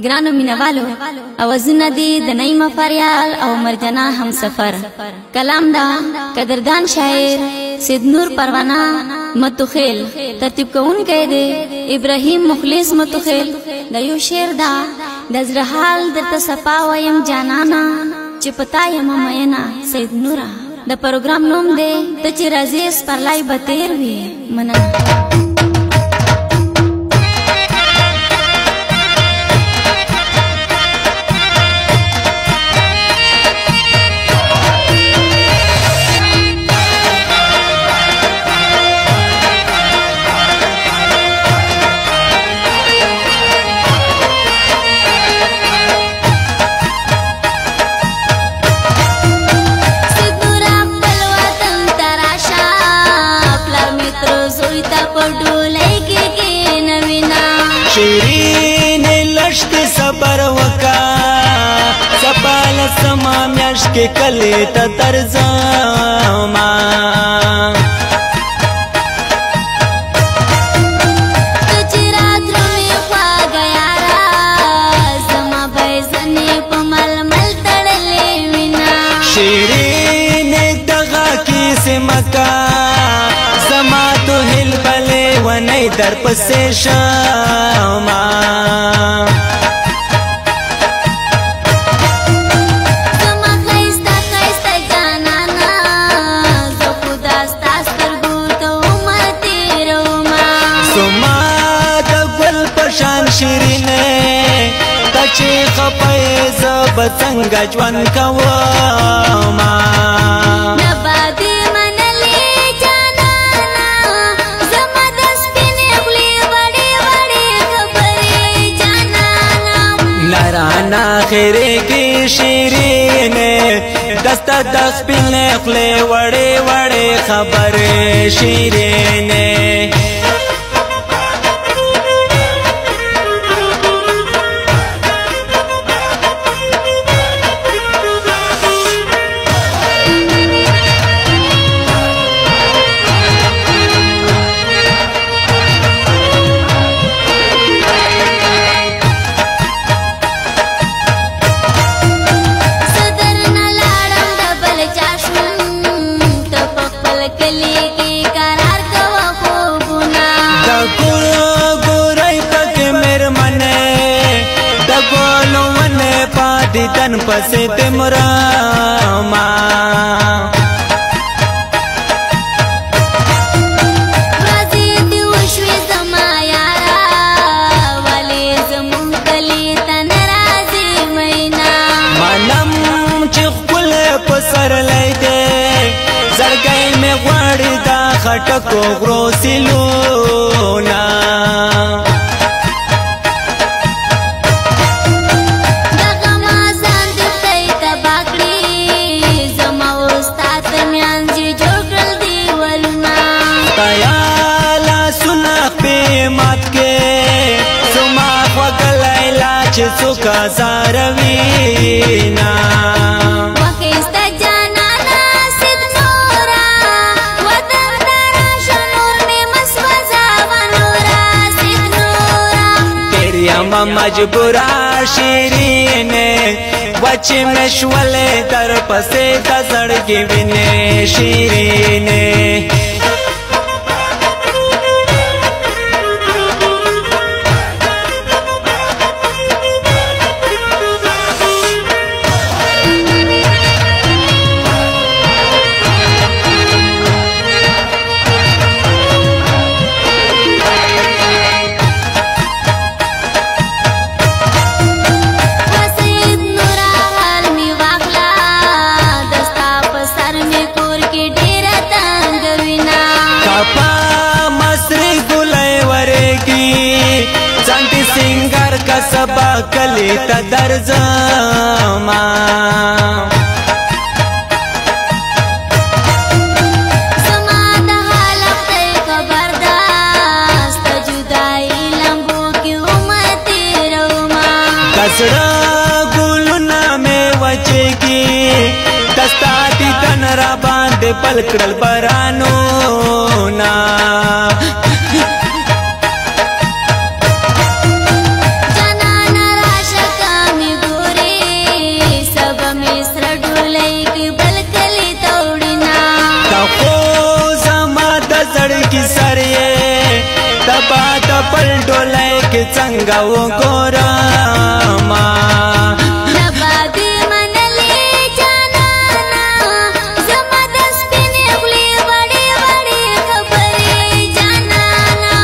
ګرانو مینوالو اوازونه دي د نعیم فریال او مرجنا هم سفر کلام دا قدردان شاعر سید نور پروانہ متوخیل ترتیب کوونکی دی ابراهیم مخلص متوخیل د یو شعر دا د زړه حال درته صفا وایم جانانا چې پتا یم مینا سید نورا د پروګرام نوم دی ته چې راځې سپرلای به تیر وي مننه شیرین لشت صبر وکا سپال سما میاش کے کلی تا ترزاما تجرات روی خوا گیا را زما بیزنی پا مل مل تڑلی وینا شیرین دغا کی سمکا زما تو ہل بلے ونی در پسی شاما زما خیستا خیستا جانانا زو خدا ستاستر گوتا عمر تیرو ما سما دا گل پشان شیرینے تچی خپای زب څنګه ژوند کوم نبادی منلی جانانا زما د سپینې خولې وړې وړې خبرې جانانا نرانا خیرې کې شیرینې دستا د سپینې خولې وړې وړې خبرې شیرینې دیدن پسی تمراما رازی دی وشوی زما یارا ولی زمون کلی تن رازی مینا منم چی خپل پسر لیده زرگئی میں غواری دا خٹکو غرو سلونا چسوکا زاروینا وخیستا جانانا سید نورا وطن دراش نور میں مسوزا ونورا سید نورا تیری اما مجبورا شیرینے وچ مشولے در پسے دزڑگی وینے شیرینے سبا کلی تا درزما زما د حالت ته خبر داست جدائی لمبو کی عمر تیرو ما کسڑا گلونا میں وچے کی دستا دیدن را باندے پلکڑل برانو نا جانانا راش څنګه وګورما نبادي منلې جانانا زما د سپینې خولې وړې وړې خبرې جانانا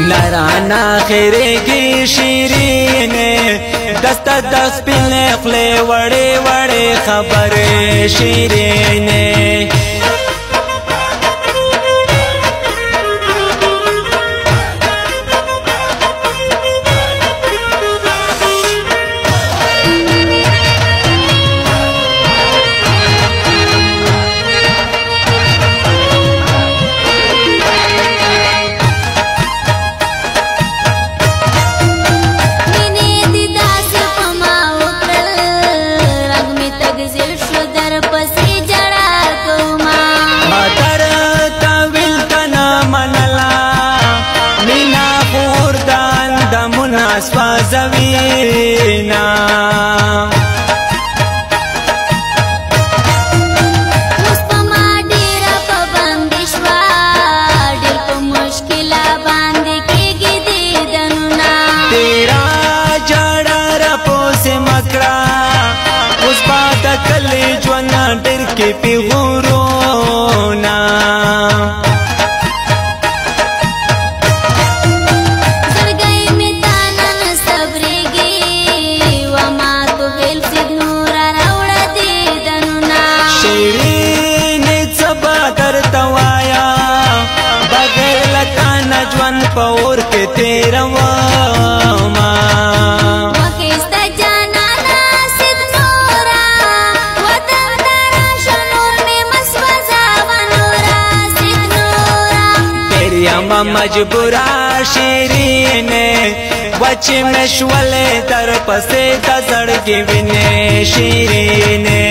نرانا خیرې کې شیرینې دستا د سپینې خولې وړې وړې خبرې شیرینې زوینا اوس په ما ډېره پابندي شوه ډېر په مشکله باندې کېږي دیدنونه تیرا جاړه راپوسې مه کړه اوس به د کلي ژوند ډېر کې پیغورونه پور کې تیروما وکستا جانانا سید نورا وطن ترا شنور میں مسوزا ونورا سید نورا تیری اما مجبورا شیرینه وچ مشولے در پسے تا زړګي وینې شیرینه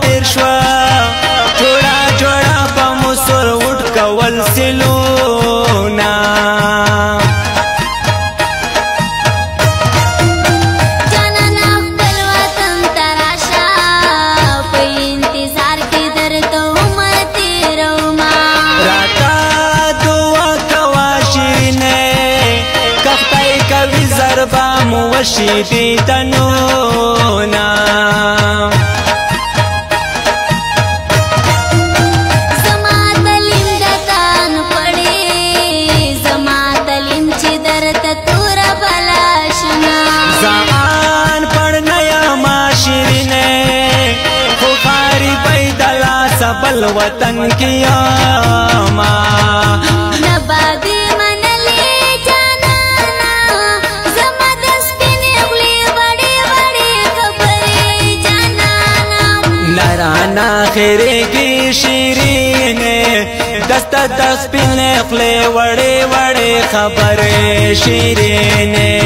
تیر شوا جوڑا جوڑا پا مصر اٹھ کول سلونا جانانا خپل وطن تراشا په انتظار کې درته عمر تیروما راتا دعا کوا شیرینه کختی کوي ضربه مو وشي دیدنونا بل وطن کیا ما نبادی منلی جانانا زما د سپینې خولې وړې وړې خبرې جانانا نرانا خیرې کې شیرینې دستا د سپینې خولې وړې وړې خبرې شیرینې